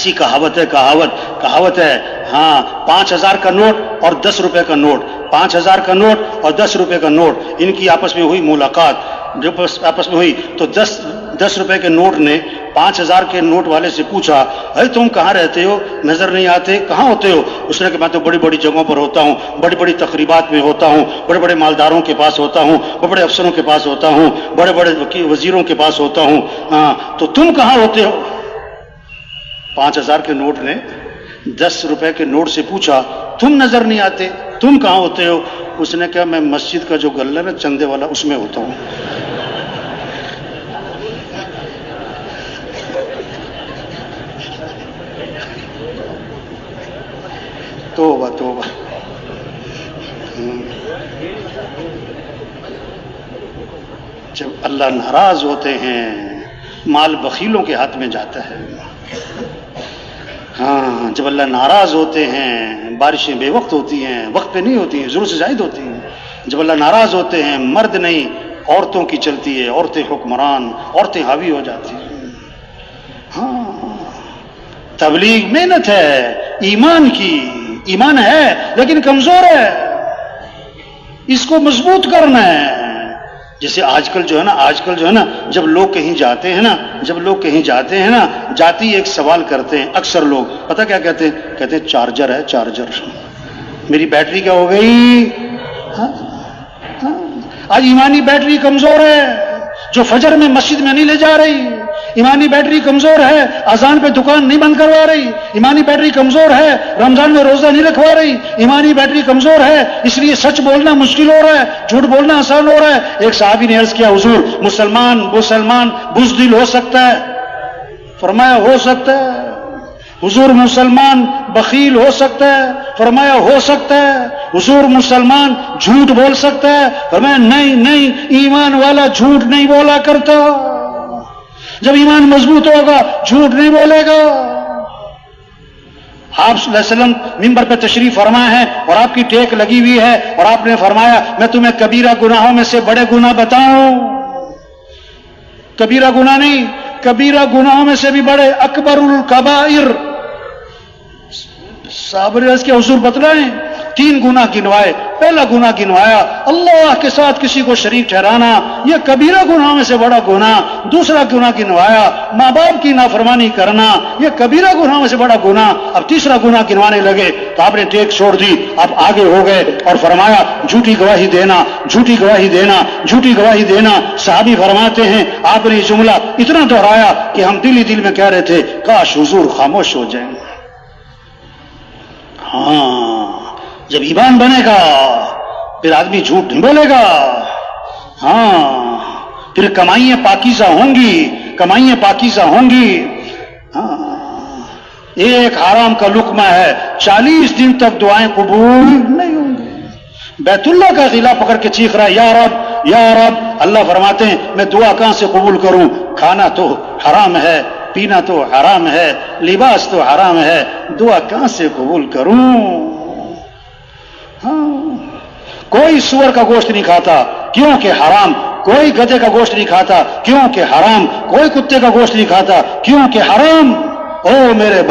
ایسی کہاوت ہے ہاں 5,000 کا نوٹ اور 10 روپے کا نوٹ، 5,000 کا نوٹ اور 10 روپے کا نوٹ، ان کی آپس میں ہوئی ملاقات، جب آپس میں ہوئی تو 10 روپے کے نوٹ نے 5,000 کے نوٹ والے سے پوچھا، اے تم کہاں رہتے ہو، نظر نہیں آتے، کہاں ہوتے ہو؟ اس نے کہا میں تو بڑی بڑی جگہوں پر ہوتا ہوں، بڑی بڑی تقریبات میں ہوتا ہوں، بڑے بڑے مالداروں کے پاس ہوتا ہوں، بڑے بڑے افسروں کے پاس ہوتا ہوں، بڑے بڑے وزیروں کے پاس ہوتا ہوں، ہاں تو تم کہاں ہوتے ہو؟ 5,000 کے نوٹ نے 10 روپے کے نوٹ سے پوچھا تم نظر نہیں آتے، تم کہاں ہوتے ہو؟ اس نے کہا میں مسجد کا جو گلہ نا چندے والا اس میں ہوتا ہوں۔ توبہ توبہ۔ جب اللہ ناراض ہوتے ہیں مال بخیلوں کے ہاتھ میں جاتا ہے، ہاں جب اللہ ناراض ہوتے ہیں بارشیں بے وقت ہوتی ہیں، وقت پہ نہیں ہوتی ہیں، ضرورت سے زائد ہوتی ہیں۔ جب اللہ ناراض ہوتے ہیں مرد نہیں عورتوں کی چلتی ہے، عورتیں حکمران، عورتیں حاوی ہو جاتی ہیں۔ ہاں تبلیغ محنت ہے ایمان کی، ایمان ہے لیکن کمزور ہے، اس کو مضبوط کرنا ہے۔ جیسے آج کل جو ہے نا جب لوگ کہیں جاتے ہیں نا جاتی ایک سوال کرتے ہیں اکثر لوگ، پتہ کیا کہتے ہیں چارجر ہے چارجر، میری بیٹری کیا ہو گئی؟ آج ایمانی بیٹری کمزور ہے، جو فجر میں مسجد میں نہیں لے جا رہی، ایمانی بیٹری کمزور ہے، اذان پہ دکان نہیں بند کروا رہی، ایمانی بیٹری کمزور ہے، رمضان میں روزہ نہیں رکھوا رہی، ایمانی بیٹری کمزور ہے، اس لیے سچ بولنا مشکل ہو رہا ہے، جھوٹ بولنا آسان ہو رہا ہے۔ ایک صحابی نے عرض کیا حضور مسلمان بزدل ہو سکتا ہے؟ فرمایا ہو سکتا ہے۔ حضور مسلمان بخیل ہو سکتا ہے؟ فرمایا ہو سکتا ہے۔ حضور مسلمان جھوٹ بول سکتا ہے؟ فرمایا نہیں، ایمان والا جھوٹ نہیں بولا کرتا، جب ایمان مضبوط ہوگا جھوٹ نہیں بولے گا۔ آپ صلی اللہ علیہ وسلم منبر پہ تشریف فرما ہے اور آپ کی ٹیک لگی ہوئی ہے اور آپ نے فرمایا میں تمہیں کبیرہ گناہوں میں سے بڑے گناہ بتاؤں؟ کبیرہ گناہ نہیں، کبیرہ گناہوں میں سے بھی بڑے، اکبر الکبائر۔ صحابہ نے عرض کیا حضور بتلائیں؟ 3 گناہ گنوائے۔ پہلا گناہ گنوایا اللہ کے ساتھ کسی کو شریک ٹھہرانا، یہ کبیرہ گناہوں میں سے بڑا گناہ۔ دوسرا گناہ گنوایا ماں باپ کی نافرمانی کرنا، یہ کبیرہ گناہوں میں سے بڑا گناہ۔ اب تیسرا گناہ گنوانے لگے تو آپ نے ٹیک چھوڑ دی، آپ آگے ہو گئے اور فرمایا جھوٹی گواہی دینا، جھوٹی گواہی دینا، جھوٹی گواہی دینا۔ صحابی فرماتے ہیں آپ نے یہ جملہ اتنا دہرایا کہ ہم دل ہی دل میں کہہ رہے تھے کاش حضور خاموش ہو جائیں۔ ہاں جب ایمان بنے گا پھر آدمی جھوٹ نہیں بولے گا، ہاں پھر کمائیاں پاکیزہ ہوں گی۔ ہاں ایک حرام کا لقمہ ہے 40 دن تک دعائیں قبول نہیں ہوں گی۔ بیت اللہ کا غلہ پکڑ کے چیخ رہا ہے یا رب یا رب، اللہ فرماتے ہیں میں دعا کہاں سے قبول کروں؟ کھانا تو حرام ہے، پینا تو حرام ہے، لباس تو حرام ہے، دعا کہاں سے قبول کروں؟ ہاں کوئی سور کا گوشت نہیں کھاتا کیونکہ حرام، کوئی گدھے کا گوشت نہیں کھاتا کیونکہ حرام، کوئی کتے کا گوشت نہیں کھاتا کیونکہ حرام۔ او میرے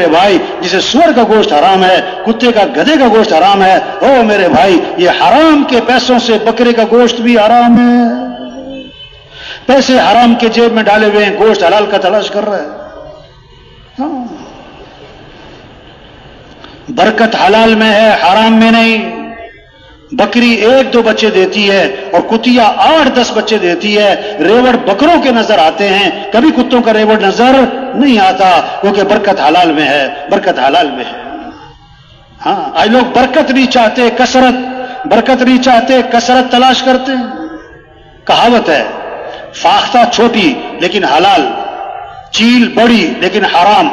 بھائی جسے سور کا گوشت حرام ہے، کتے کا گدھے کا گوشت حرام ہے، او میرے بھائی یہ حرام کے پیسوں سے بکرے کا گوشت بھی حرام ہے۔ پیسے حرام کے جیب میں ڈالے ہوئے ہیں، گوشت حلال کا تلاش کر رہا ہے۔ ہاں برکت حلال میں ہے، حرام میں نہیں۔ بکری 1-2 بچے دیتی ہے اور کتیا 8-10 بچے دیتی ہے، ریوڑ بکروں کے نظر آتے ہیں، کبھی کتوں کا ریوڑ نظر نہیں آتا کیونکہ برکت حلال میں ہے، برکت حلال میں ہے۔ ہاں آج لوگ برکت نہیں چاہتے، برکت نہیں چاہتے، کثرت تلاش کرتے ہیں۔ کہاوت ہے فاختہ چھوٹی لیکن حلال، چیل بڑی لیکن حرام۔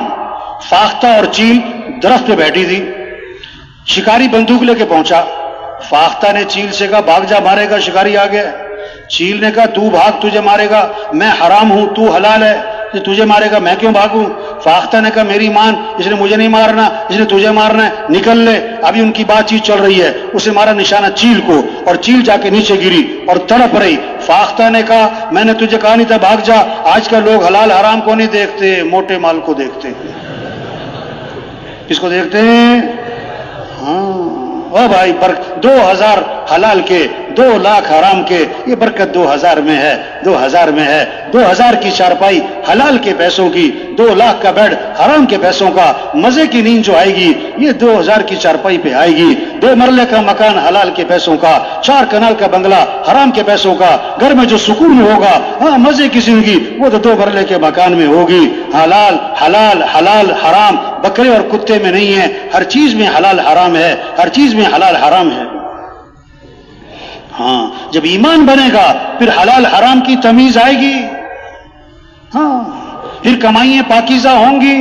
فاختہ اور چیل درخت پہ بیٹھی تھی، شکاری بندوق لے کے پہنچا، فاختہ نے چیل سے کہا بھاگ جا مارے گا، شکاری آ گیا۔ چیل نے کہا تو بھاگ تجھے مارے گا، میں حرام ہوں تو حلال ہے۔ کہ تجھے مارے گا میں کیوں بھاگوں؟ فاختہ نے کہا میری مان، اس نے مجھے نہیں مارنا، اس نے تجھے مارنا ہے، نکل لے۔ ابھی ان کی بات چیت چل رہی ہے، اسے مارا نشانہ چیل کو اور چیل جا کے نیچے گری اور تڑپ رہی۔ فاختہ نے کہا میں نے تجھے کہا نہیں تھا بھاگ جا۔ آج کل لوگ حلال حرام کو نہیں دیکھتے، موٹے مال کو دیکھتے ہیں۔ کس کو دیکھتے ہیں؟ ہاں او بھائی، 2000 حلال کے، 2 لاکھ حرام کے، یہ برکت 2000 میں ہے، 2000 میں ہے۔ 2000 کی چارپائی حلال کے پیسوں کی، 2 لاکھ کا بیڈ حرام کے پیسوں کا، مزے کی نیند جو آئے گی یہ 2000 کی چارپائی پہ آئے گی۔ 2 مرلے کا مکان حلال کے پیسوں کا، 4 کنال کا بنگلہ حرام کے پیسوں کا، گھر میں جو سکون ہوگا، ہاں مزے کی زندگی، وہ تو 2 مرلے کے مکان میں ہوگی۔ حلال حلال حلال حرام بکرے اور کتے میں نہیں ہے، ہر چیز میں حلال حرام ہے، ہر چیز میں حلال حرام ہے۔ ہاں جب ایمان بنے گا پھر حلال حرام کی تمیز آئے گی، ہاں پھر کمائیاں پاکیزہ ہوں گی۔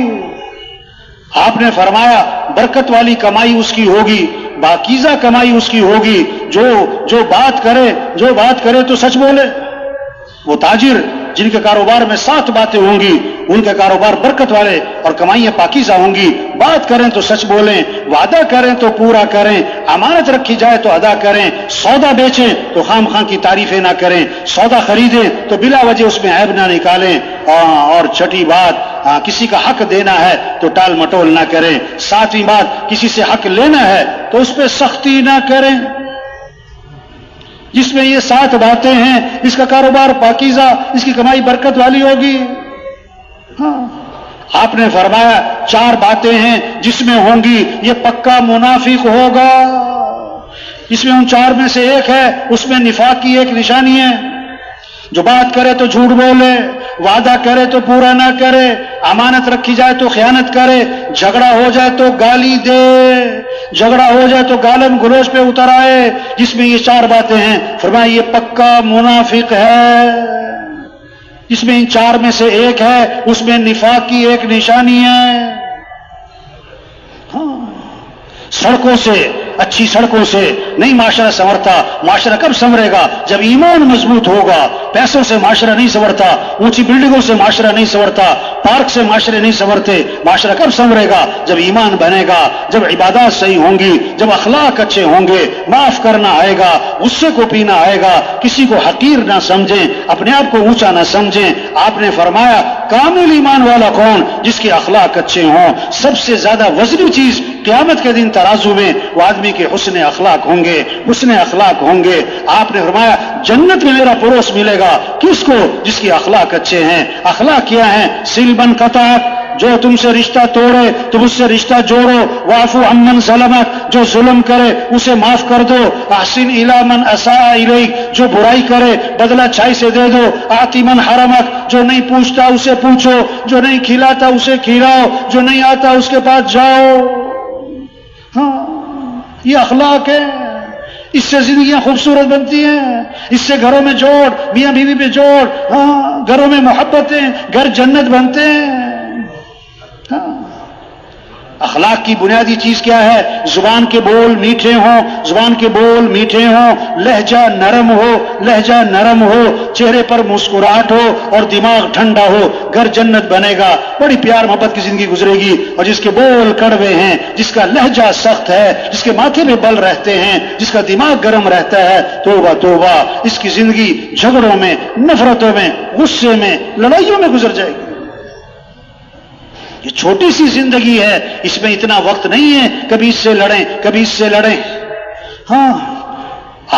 آپ نے فرمایا برکت والی کمائی اس کی ہوگی، پاکیزہ کمائی اس کی ہوگی، جو بات کرے تو سچ بولے۔ وہ تاجر جن کے کاروبار میں 7 باتیں ہوں گی ان کے کاروبار برکت والے اور کمائیاں پاکیزہ ہوں گی۔ بات کریں تو سچ بولیں، وعدہ کریں تو پورا کریں، امانت رکھی جائے تو ادا کریں، سودا بیچیں تو خام خواہ کی تعریفیں نہ کریں، سودا خریدیں تو بلا وجہ اس میں عیب نہ نکالیں، اور چھٹی بات کسی کا حق دینا ہے تو ٹال مٹول نہ کریں، 7ویں بات کسی سے حق لینا ہے تو اس پہ سختی نہ کریں۔ جس میں یہ 7 باتیں ہیں اس کا کاروبار پاکیزہ، اس کی کمائی برکت والی ہوگی۔ ہاں آپ نے فرمایا 4 باتیں ہیں جس میں ہوں گی یہ پکا منافق ہوگا۔ جس میں ان 4 میں سے ایک ہے، اس میں نفاق کی ایک نشانی ہے، جو بات کرے تو جھوٹ بولے، وعدہ کرے تو پورا نہ کرے، امانت رکھی جائے تو خیانت کرے، جھگڑا ہو جائے تو گالی دے، جھگڑا ہو جائے تو گالم گلوچ پہ اتر آئے۔ جس میں یہ 4 باتیں ہیں فرمایا یہ پکا منافق ہے۔ جس میں ان 4 میں سے ایک ہے اس میں نفاق کی ایک نشانی ہے۔ ہاں سڑکوں سے، اچھی سڑکوں سے نہیں معاشرہ سنورتا۔ معاشرہ کب سنورے گا؟ جب ایمان مضبوط ہوگا۔ پیسوں سے معاشرہ نہیں سنورتا، اونچی بلڈنگوں سے معاشرہ نہیں سنورتا، پارک سے معاشرے نہیں سنورتے۔ معاشرہ کب سنورے گا؟ جب ایمان بنے گا، جب عبادات صحیح ہوں گی، جب اخلاق اچھے ہوں گے، معاف کرنا آئے گا، غصے کو پینا آئے گا، کسی کو حقیر نہ سمجھیں، اپنے آپ کو اونچا نہ سمجھیں۔ آپ نے فرمایا کامل ایمان والا کون؟ جس کے اخلاق اچھے ہوں۔ سب سے زیادہ وزنی چیز قیامت کے دن ترازو میں وہ آدمی کے حسن اخلاق ہوں گے، حسن اخلاق ہوں گے۔ آپ نے فرمایا جنت میں میرا پڑوس ملے گا کس کو؟ جس کے اخلاق اچھے ہیں۔ اخلاق کیا ہیں؟ سل من قطعک، جو تم سے رشتہ توڑے تم اس سے رشتہ جوڑو، واعف عمن ظلمک، جو ظلم کرے اسے معاف کر دو، احسن الی من اساء الیک، جو برائی کرے بدلہ اچھائی سے دے دو، اعط من حرمک، جو نہیں پوچھتا اسے پوچھو، جو نہیں کھلاتا اسے کھلاؤ، جو نہیں آتا اس کے پاس جاؤ۔ ہاں یہ اخلاق ہے، اس سے زندگیاں خوبصورت بنتی ہیں، اس سے گھروں میں جوڑ، میاں بیوی پہ جوڑ، ہاں گھروں میں محبتیں، گھر جنت بنتے ہیں۔ ہاں اخلاق کی بنیادی چیز کیا ہے؟ زبان کے بول میٹھے ہوں، زبان کے بول میٹھے ہوں، لہجہ نرم ہو، لہجہ نرم ہو، چہرے پر مسکراہٹ ہو اور دماغ ٹھنڈا ہو، گھر جنت بنے گا، بڑی پیار محبت کی زندگی گزرے گی۔ اور جس کے بول کڑوے ہیں، جس کا لہجہ سخت ہے، جس کے ماتھے میں بل رہتے ہیں، جس کا دماغ گرم رہتا ہے، توبہ توبہ، اس کی زندگی جھگڑوں میں، نفرتوں میں، غصے میں، لڑائیوں میں گزر جائے گی۔ یہ چھوٹی سی زندگی ہے، اس میں اتنا وقت نہیں ہے کبھی اس سے لڑیں کبھی اس سے لڑیں۔ ہاں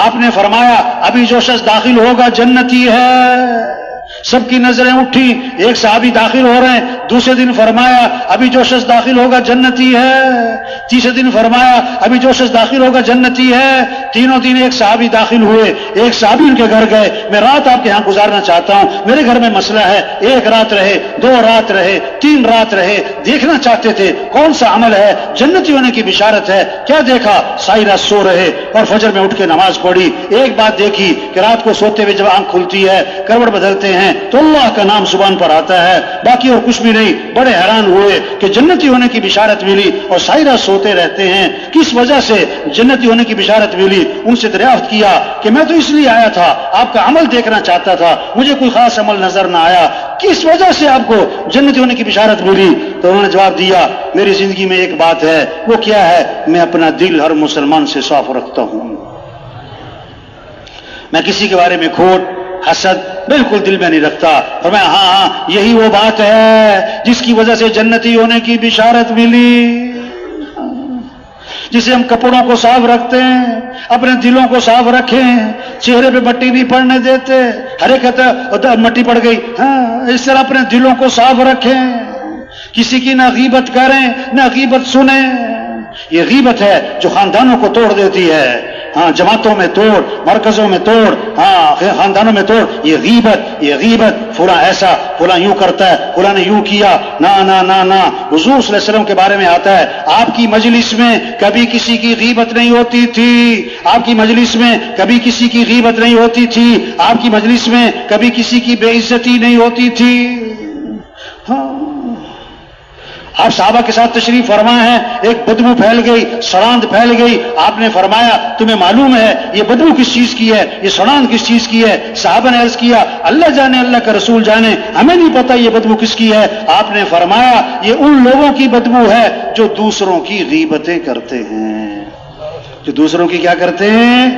آپ نے فرمایا ابھی جو شخص داخل ہوگا جنتی ہے۔ سب کی نظریں اٹھی، ایک صحابی داخل ہو رہے ہیں، دوسرے دن فرمایا ابھی جو شخص داخل ہوگا جنتی ہے، تیسرے دن فرمایا ابھی جو شخص داخل ہوگا جنتی ہے۔ تینوں دن ایک صحابی داخل ہوئے، ایک صحابی ان کے گھر گئے، میں رات آپ کے ہاں گزارنا چاہتا ہوں، میرے گھر میں مسئلہ ہے۔ 1 رات رہے، 2 رات رہے، 3 رات رہے، دیکھنا چاہتے تھے کون سا عمل ہے جنتی ہونے کی بشارت ہے۔ کیا دیکھا؟ ساری رات سو رہے اور فجر میں اٹھ کے نماز پڑھی۔ ایک بات دیکھی کہ رات کو سوتے ہوئے جب آنکھ کھلتی ہے، کروٹ بدلتے ہیں تو اللہ کا نام زبان پر آتا ہے، باقی اور کچھ بھی نہیں, بڑے حیران ہوئے کہ جنتی ہونے کی بشارت ملی اور ساری رات سوتے رہتے ہیں, کس وجہ سے جنتی ہونے کی بشارت ملی؟ ان سے دریافت کیا کہ میں تو اس لیے آیا تھا, آپ کا عمل دیکھنا چاہتا تھا, مجھے کوئی خاص عمل نظر نہ آیا, کس وجہ سے آپ کو جنتی ہونے کی بشارت ملی؟ تو انہوں نے جواب دیا, میری زندگی میں ایک بات ہے, وہ کیا ہے؟ میں اپنا دل ہر مسلمان سے صاف رکھتا ہوں, میں کسی کے بارے میں کھوٹ حسد بالکل دل میں نہیں رکھتا. اور میں ہاں یہی وہ بات ہے جس کی وجہ سے جنتی ہونے کی بشارت ملی, جسے ہم کپڑوں کو صاف رکھتے ہیں, اپنے دلوں کو صاف رکھیں, چہرے پہ مٹی نہیں پڑنے دیتے, ہر ایک کہتا مٹی پڑ گئی, ہاں اس طرح اپنے دلوں کو صاف رکھیں, کسی کی نہ غیبت کریں نہ غیبت سنیں. یہ غیبت ہے جو خاندانوں کو توڑ دیتی ہے, ہاں جماعتوں میں توڑ, مرکزوں میں توڑ, ہاں خاندانوں میں توڑ. یہ غیبت فلاں ایسا, فلاں یوں کرتا ہے, فلاں نے یوں کیا, نہ نہ نہ نہ. حضور صلی اللہ علیہ وسلم کے بارے میں آتا ہے, آپ کی مجلس میں کبھی کسی کی غیبت نہیں ہوتی تھی, آپ کی مجلس میں کبھی کسی کی غیبت نہیں ہوتی تھی, آپ کی مجلس میں کبھی کسی کی بے عزتی نہیں ہوتی تھی. ہاں آپ صحابہ کے ساتھ تشریف فرما ہے, ایک بدبو پھیل گئی, سڑاند پھیل گئی, آپ نے فرمایا تمہیں معلوم ہے یہ بدبو کس چیز کی ہے, یہ سڑاند کس چیز کی ہے؟ صحابہ نے عرض کیا اللہ جانے, اللہ کا رسول جانے, ہمیں نہیں پتا یہ بدبو کس کی ہے. آپ نے فرمایا یہ ان لوگوں کی بدبو ہے جو دوسروں کی غیبتیں کرتے ہیں, جو دوسروں کی کیا کرتے ہیں؟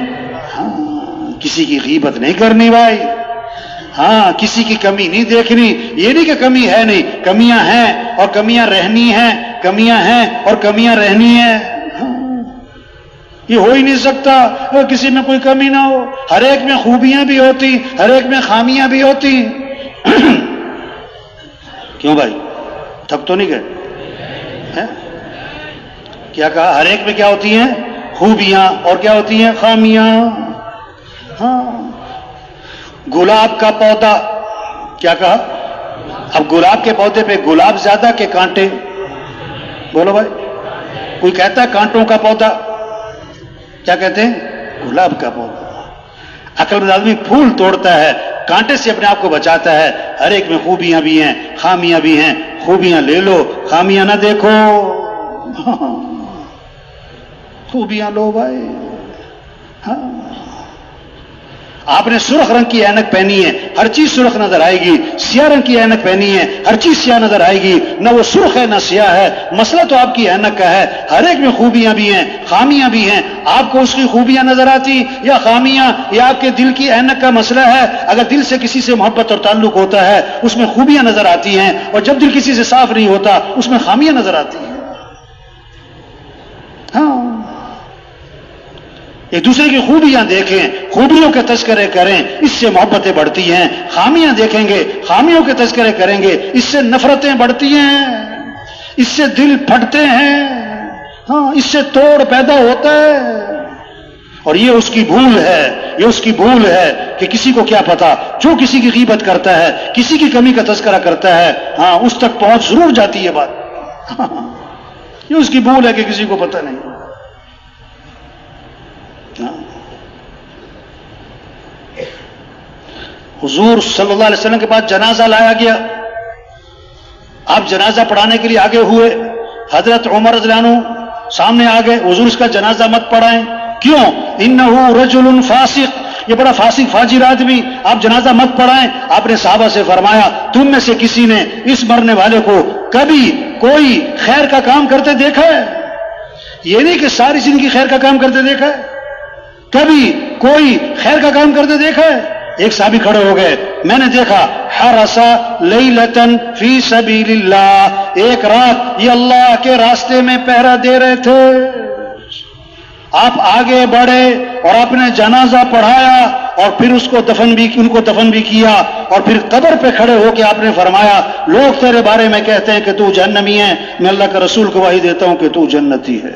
ہاں کسی کی غیبت نہیں کرنی بھائی, ہاں کسی کی کمی نہیں دیکھنی. یہ نہیں کہ کمی ہے نہیں, کمیاں ہیں اور کمیاں رہنی ہیں, کمیاں ہیں اور کمیاں رہنی ہیں. یہ ہو ہی نہیں سکتا کسی میں کوئی کمی نہ ہو. ہر ایک میں خوبیاں بھی ہوتی, ہر ایک میں خامیاں بھی ہوتی. کیوں بھائی تھک تو نہیں گئے؟ کیا کہا؟ ہر ایک میں کیا ہوتی ہیں؟ خوبیاں, اور کیا ہوتی ہیں؟ خامیاں. ہاں گلاب کا پودا, کیا کہا؟ اب گلاب کے پودے پہ گلاب زیادہ کہ کانٹے؟ بولو بھائی. کوئی کہتا ہے کانٹوں کا پودا, کیا کہتے ہیں؟ گلاب کا پودا. عقل مند آدمی پھول توڑتا ہے, کانٹے سے اپنے آپ کو بچاتا ہے. ہر ایک میں خوبیاں بھی ہیں, خامیاں بھی ہیں. خوبیاں لے لو, خامیاں نہ دیکھو. خوبیاں لو بھائی. ہاں آپ نے سرخ رنگ کی اینک پہنی ہے, ہر چیز سرخ نظر آئے گی. سیاہ رنگ کی اینک پہنی ہے, ہر چیز سیاہ نظر آئے گی. نہ وہ سرخ ہے نہ سیاہ ہے, مسئلہ تو آپ کی اینک کا ہے. ہر ایک میں خوبیاں بھی ہیں, خامیاں بھی ہیں. آپ کو اس کی خوبیاں نظر آتی یا خامیاں, یہ آپ کے دل کی اینک کا مسئلہ ہے. اگر دل سے کسی سے محبت اور تعلق ہوتا ہے اس میں خوبیاں نظر آتی ہیں, اور جب دل کسی سے صاف نہیں ہوتا اس میں خامیاں نظر آتی ہیں. ہاں ایک دوسرے کی خوبیاں دیکھیں, خوبیوں کے تذکرے کریں, اس سے محبتیں بڑھتی ہیں. خامیاں دیکھیں گے, خامیوں کے تذکرے کریں گے, اس سے نفرتیں بڑھتی ہیں, اس سے دل پھٹتے ہیں. ہاں اس سے توڑ پیدا ہوتا ہے. اور یہ اس کی بھول ہے, یہ اس کی بھول ہے کہ کسی کو کیا پتا. جو کسی کی غیبت کرتا ہے, کسی کی کمی کا تذکرہ کرتا ہے, ہاں اس تک پہنچ ضرور جاتی ہے بات. یہ اس کی بھول ہے کہ کسی کو پتہ نہیں. حضور صلی اللہ علیہ وسلم کے پاس جنازہ لایا گیا. آپ جنازہ پڑھانے کے لیے آگے ہوئے. حضرت عمر رضی اللہ عنہ سامنے آ گئے, حضور اس کا جنازہ مت پڑھائیں. کیوں؟ انہ رجل فاسق, یہ بڑا فاسق فاجر آدمی, آپ جنازہ مت پڑھائیں. آپ نے صحابہ سے فرمایا تم میں سے کسی نے اس مرنے والے کو کبھی کوئی خیر کا کام کرتے دیکھا ہے؟ یہ نہیں کہ ساری زندگی خیر کا کام کرتے دیکھا ہے, کبھی کوئی خیر کا کام کرتے دیکھا ہے؟ ایک صحابی کھڑے ہو گئے, میں نے دیکھا حرسا لیلتن فی سبیل اللہ, ایک رات یہ اللہ کے راستے میں پہرا دے رہے تھے. آپ آگے بڑھے اور آپ نے جنازہ پڑھایا اور پھر اس کو ان کو دفن بھی کیا, اور پھر قبر پہ کھڑے ہو کے آپ نے فرمایا لوگ تیرے بارے میں کہتے ہیں کہ تو جہنمی ہے, میں اللہ کا رسول گواہی دیتا ہوں کہ تو جنتی ہے.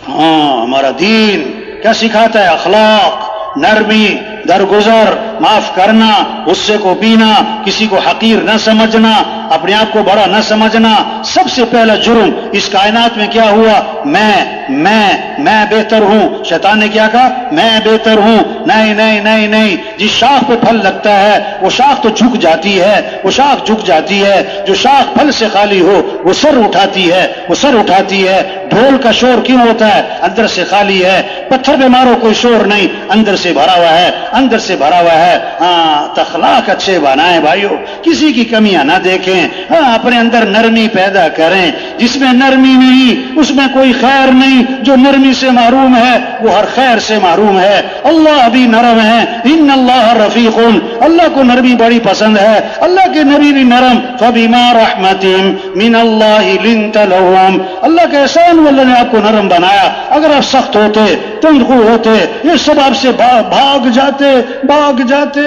ہاں ہمارا دین کیا سکھاتا ہے؟ اخلاق, نرمی, درگزر, معاف کرنا, غصے کو پینا, کسی کو حقیر نہ سمجھنا, اپنے آپ کو بڑا نہ سمجھنا. سب سے پہلا جرم اس کائنات میں کیا ہوا؟ میں بہتر ہوں. شیطان نے کیا کہا؟ میں بہتر ہوں. نہیں نہیں نہیں نہیں، جس شاخ پہ پھل لگتا ہے وہ شاخ تو جھک جاتی ہے، وہ شاخ جھک جاتی ہے. جو شاخ پھل سے خالی ہو وہ سر اٹھاتی ہے، وہ سر اٹھاتی ہے. ڈھول کا شور کیوں ہوتا ہے؟ اندر سے خالی ہے. پتھر پہ مارو کوئی شور نہیں، اندر سے بھرا ہوا ہے، اندر سے بھرا ہوا ہے. ہاں، اخلاق اچھے بنائیں بھائیو، کسی کی کمیاں نہ دیکھیں. ہاں، اپنے اندر نرمی پیدا کریں. جس میں نرمی نہیں اس میں کوئی خیر نہیں. جو نرمی سے محروم ہے وہ ہر خیر سے محروم ہے. اللہ بھی نرم ہے. ان اللہ رفیق، اللہ کو نرمی بڑی پسند ہے. اللہ کے نبی بھی نرم. فبما رحمت من اللہ لنت لهم، اللہ کا احسان واللہ نے آپ کو نرم بنایا. اگر آپ سخت ہوتے، تندخو ہوتے، یہ سب آپ سے بھاگ جاتے.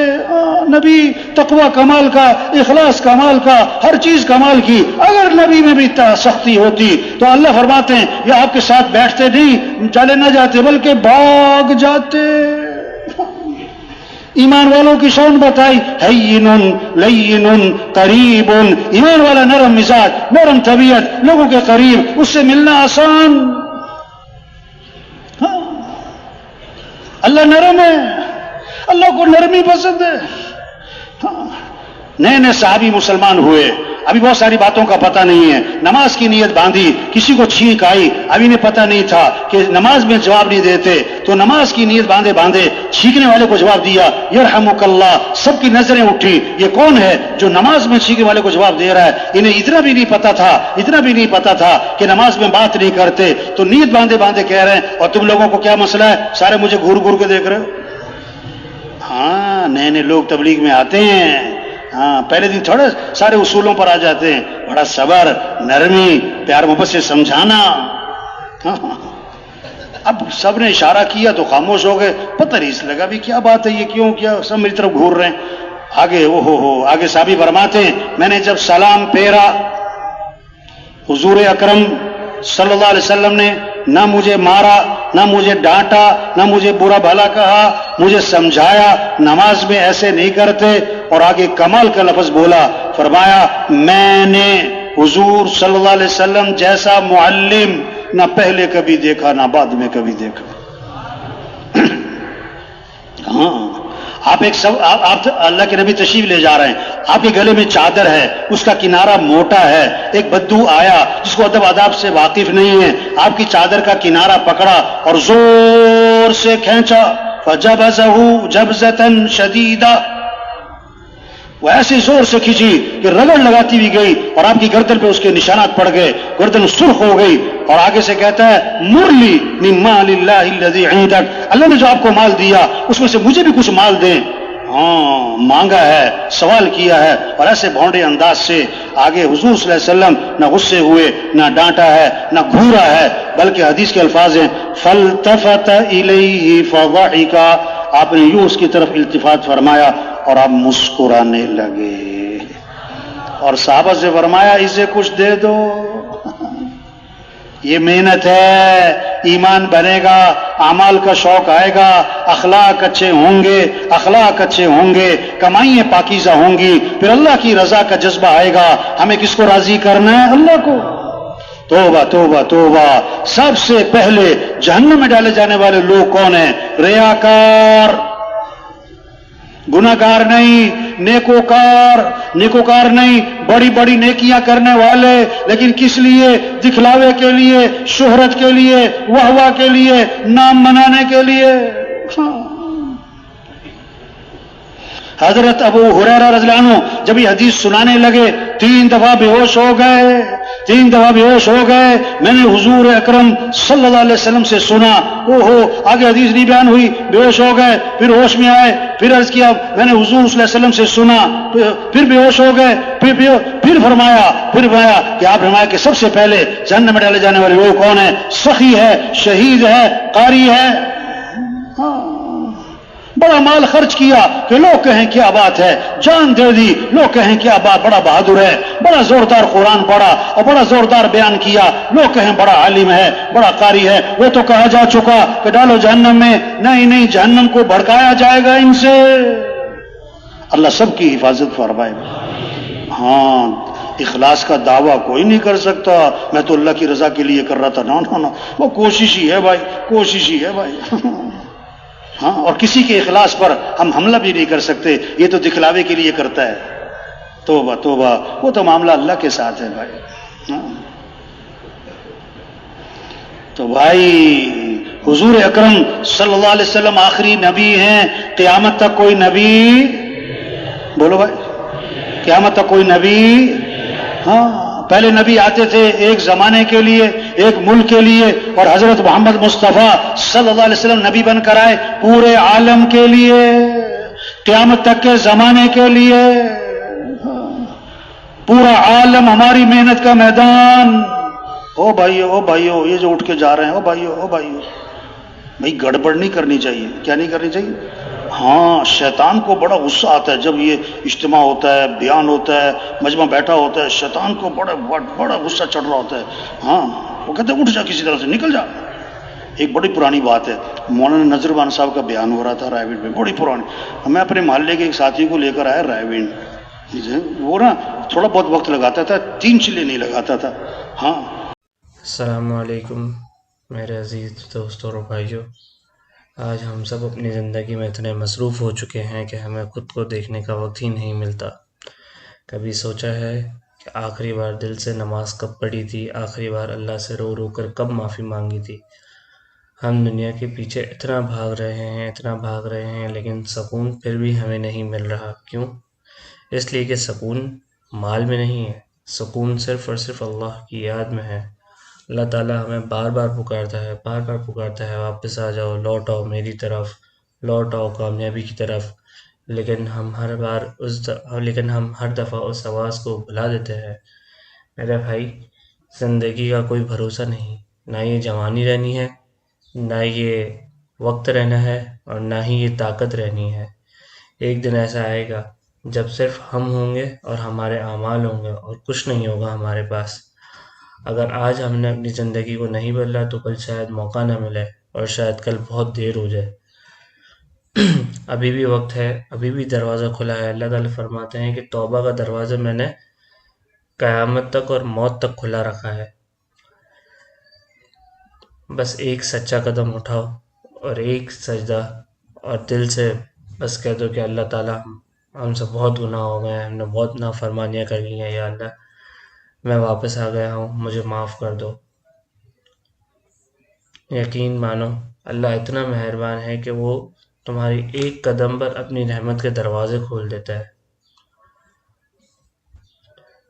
نبی تقوی کمال کا، اخلاص کمال کا، ہر چیز کمال کی. اگر نبی میں بھی سختی ہوتی تو اللہ فرماتے ہیں یہ آپ کے ساتھ بیٹھتے نہیں، چلے نہ جاتے بلکہ بھاگ جاتے. ایمان والوں کی شان بتائی، ہین لین قریب. ایمان والا نرم مزاج، نرم طبیعت، لوگوں کے قریب، اس سے ملنا آسان. ہاں، اللہ نرم ہے، اللہ کو نرمی پسند ہے. ہاں، نئے صحابی مسلمان ہوئے، ابھی بہت ساری باتوں کا پتہ نہیں ہے. نماز کی نیت باندھی، کسی کو چھینک آئی، ابھی انہیں پتہ نہیں تھا کہ نماز میں جواب نہیں دیتے، تو نماز کی نیت باندھے چھینکنے والے کو جواب دیا یرحمک اللہ. سب کی نظریں اٹھی، یہ کون ہے جو نماز میں چھینکنے والے کو جواب دے رہا ہے؟ انہیں اتنا بھی نہیں پتا تھا کہ نماز میں بات نہیں کرتے، تو نیت باندھے کہہ رہے ہیں اور تم لوگوں کو کیا مسئلہ ہے؟ سارے مجھے گھور کے دیکھ رہے. ہاں، نئے لوگ تبلیغ میں آتے ہیں، ہاں، پہلے دن تھوڑے سارے اصولوں پر آ جاتے ہیں. بڑا صبر، نرمی، پیار محبت سے سمجھانا. ہاں، اب سب نے اشارہ کیا تو خاموش ہو گئے. پتہ نہیں لگا بھی کیا بات ہے، یہ کیا سب میری طرف گھور رہے ہیں. آگے صحابی فرماتے ہیں میں نے جب سلام پھیرا، حضور اکرم صلی اللہ علیہ وسلم نے نہ مجھے مارا، نہ مجھے ڈانٹا، نہ مجھے برا بھلا کہا، مجھے سمجھایا نماز میں ایسے نہیں کرتے. اور آگے کمال کا لفظ بولا، فرمایا میں نے حضور صلی اللہ علیہ وسلم جیسا معلم نہ پہلے کبھی دیکھا نہ بعد میں کبھی دیکھا. ہاں، آپ اللہ کے نبی تشریف لے جا رہے ہیں، آپ کے گلے میں چادر ہے، اس کا کنارہ موٹا ہے. ایک بدو آیا جس کو ادب آداب سے واقف نہیں ہے، آپ کی چادر کا کنارہ پکڑا اور زور سے کھینچا. فجبزہ جبزۃ شدیدہ، وہ ایسے زور سے کھینچی کہ رگڑ لگاتی ہوئی گئی اور آپ کی گردن پہ اس کے نشانات پڑ گئے. گردن سرخ ہو گئی اور آگے سے کہتا ہے مرلی من مال اللہ الذی عندک، اللہ نے جو آپ کو مال دیا اس میں سے مجھے بھی کچھ مال دیں. ہاں، مانگا ہے، سوال کیا ہے. اور ایسے بھونڈے انداز سے آگے حضور صلی اللہ علیہ وسلم نہ غصے ہوئے، نہ ڈانٹا ہے، نہ گھورا ہے، بلکہ حدیث کے الفاظ ہیں فالتفت الیہ فضحک، آپ نے یوں اس کی طرف التفات فرمایا اور آپ مسکرانے لگے. اور صحابہ سے فرمایا اسے کچھ دے دو، یہ محنت ہے، ایمان بنے گا، اعمال کا شوق آئے گا، اخلاق اچھے ہوں گے، کمائیاں پاکیزہ ہوں گی، پھر اللہ کی رضا کا جذبہ آئے گا. ہمیں کس کو راضی کرنا ہے؟ اللہ کو. توبہ توبہ توبہ. سب سے پہلے جہنم میں ڈالے جانے والے لوگ کون ہیں؟ ریاکار، گناہگار نہیں، نیکوکار نہیں، بڑی بڑی نیکیاں کرنے والے لیکن کس لیے؟ دکھلاوے کے لیے، شہرت کے لیے، واہ کے لیے، نام منانے کے لیے. حضرت ابو ہریرہ رضی اللہ عنہ جب یہ حدیث سنانے لگے 3 دفعہ بے ہوش ہو گئے. میں نے حضور اکرم صلی اللہ علیہ وسلم سے سنا، آگے حدیث نہیں بیان ہوئی، بے ہوش ہو گئے، پھر ہوش میں آئے، پھر عرض کیا میں نے حضور صلی اللہ علیہ وسلم سے سنا، پھر بے ہوش ہو گئے، پھر فرمایا کہ آپ فرمایا کہ سب سے پہلے جہنم میں ڈالے جانے والے لوگ کون ہیں؟ سخی ہے، شہید ہے، قاری ہے. بڑا مال خرچ کیا کہ لوگ کہیں کیا بات ہے، جان دے دی لوگ کہیں کیا بات، بڑا بہادر ہے، بڑا زوردار قرآن پڑھا اور بڑا زوردار بیان کیا، لوگ کہیں بڑا عالم ہے، بڑا قاری ہے. وہ تو کہا جا چکا کہ ڈالو جہنم میں. نہیں، جہنم کو بھڑکایا جائے گا ان سے. اللہ سب کی حفاظت فرمائے. ہاں، اخلاص کا دعویٰ کوئی نہیں کر سکتا میں تو اللہ کی رضا کے لیے کر رہا تھا. نا وہ کوشش ہی ہے بھائی، کوشش ہی ہے بھائی. ہاں، اور کسی کے اخلاص پر ہم حملہ بھی نہیں کر سکتے، یہ تو دکھلاوے کے لیے کرتا ہے. توبہ توبہ، وہ تو معاملہ اللہ کے ساتھ ہے بھائی. ہاں تو بھائی حضور اکرم صلی اللہ علیہ وسلم آخری نبی ہیں. قیامت تک کوئی نبی، بولو بھائی، قیامت تک کوئی نبی. ہاں، پہلے نبی آتے تھے ایک زمانے کے لیے، ایک ملک کے لیے، اور حضرت محمد مصطفیٰ صلی اللہ علیہ وسلم نبی بن کر آئے پورے عالم کے لیے، قیامت تک کے زمانے کے لیے. پورا عالم ہماری محنت کا میدان. او بھائیو یہ جو اٹھ کے جا رہے ہیں، او بھائیو بھائی گڑبڑ نہیں کرنی چاہیے. کیا نہیں کرنی چاہیے؟ ہاں، شیطان کو بڑا غصہ آتا ہے جب یہ اجتماع ہوتا ہے، بیان ہوتا ہے، مجمع بیٹھا ہوتا ہے، شیطان کو بڑا غصہ چڑھ رہا ہوتا ہے. ہاں، وہ کہتے ہیں اٹھ جا، کسی طرح سے نکل جا. ایک بڑی پرانی بات ہے، مولانا نذربان صاحب کا بیان ہو رہا تھا رائے وینڈ میں، بڑی پرانی. میں اپنے محلے کے ایک ساتھی کو لے کر آیا رائے وینڈ. وہ نا تھوڑا بہت وقت لگاتا تھا، 3 چلے نہیں لگاتا تھا. ہاں. السلام علیکم میرے عزیز دوستوں اور بھائیوں. آج ہم سب اپنی زندگی میں اتنے مصروف ہو چکے ہیں کہ ہمیں خود کو دیکھنے کا وقت ہی نہیں ملتا. کبھی سوچا ہے کہ آخری بار دل سے نماز کب پڑھی تھی؟ آخری بار اللہ سے رو رو کر کب معافی مانگی تھی؟ ہم دنیا کے پیچھے اتنا بھاگ رہے ہیں لیکن سکون پھر بھی ہمیں نہیں مل رہا. کیوں؟ اس لیے کہ سکون مال میں نہیں ہے، سکون صرف اور صرف اللہ کی یاد میں ہے. اللہ تعالیٰ ہمیں بار بار پکارتا ہے، واپس آ جاؤ، لوٹ آؤ میری طرف، لوٹ آؤ کامیابی کی طرف. لیکن ہم ہر دفعہ اس آواز کو بھلا دیتے ہیں. میرے بھائی، زندگی کا کوئی بھروسہ نہیں، نہ یہ جوانی رہنی ہے، نہ یہ وقت رہنا ہے، اور نہ ہی یہ طاقت رہنی ہے. ایک دن ایسا آئے گا جب صرف ہم ہوں گے اور ہمارے اعمال ہوں گے اور کچھ نہیں ہوگا ہمارے پاس. اگر آج ہم نے اپنی زندگی کو نہیں بدلا تو کل شاید موقع نہ ملے، اور شاید کل بہت دیر ہو جائے. ابھی بھی وقت ہے، ابھی بھی دروازہ کھلا ہے. اللہ تعالیٰ فرماتے ہیں کہ توبہ کا دروازہ میں نے قیامت تک اور موت تک کھلا رکھا ہے. بس ایک سچا قدم اٹھاؤ اور ایک سجدہ، اور دل سے بس کہہ دو کہ اللہ تعالیٰ ہم سے بہت گناہ ہو گئے ہیں، ہم نے بہت نافرمانیاں کر لی ہیں، یا اللہ میں واپس آ گیا ہوں، مجھے معاف کر دو. یقین مانو اللہ اتنا مہربان ہے کہ وہ تمہاری ایک قدم پر اپنی رحمت کے دروازے کھول دیتا ہے.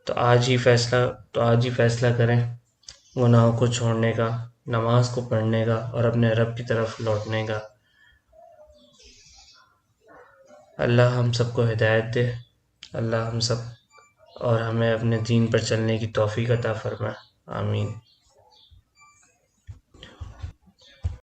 تو آج ہی فیصلہ کریں گناہوں کو چھوڑنے کا، نماز کو پڑھنے کا، اور اپنے رب کی طرف لوٹنے کا. اللہ ہم سب کو ہدایت دے. اللہ ہم سب اور ہمیں اپنے دین پر چلنے کی توفیق عطا فرمائے. آمین.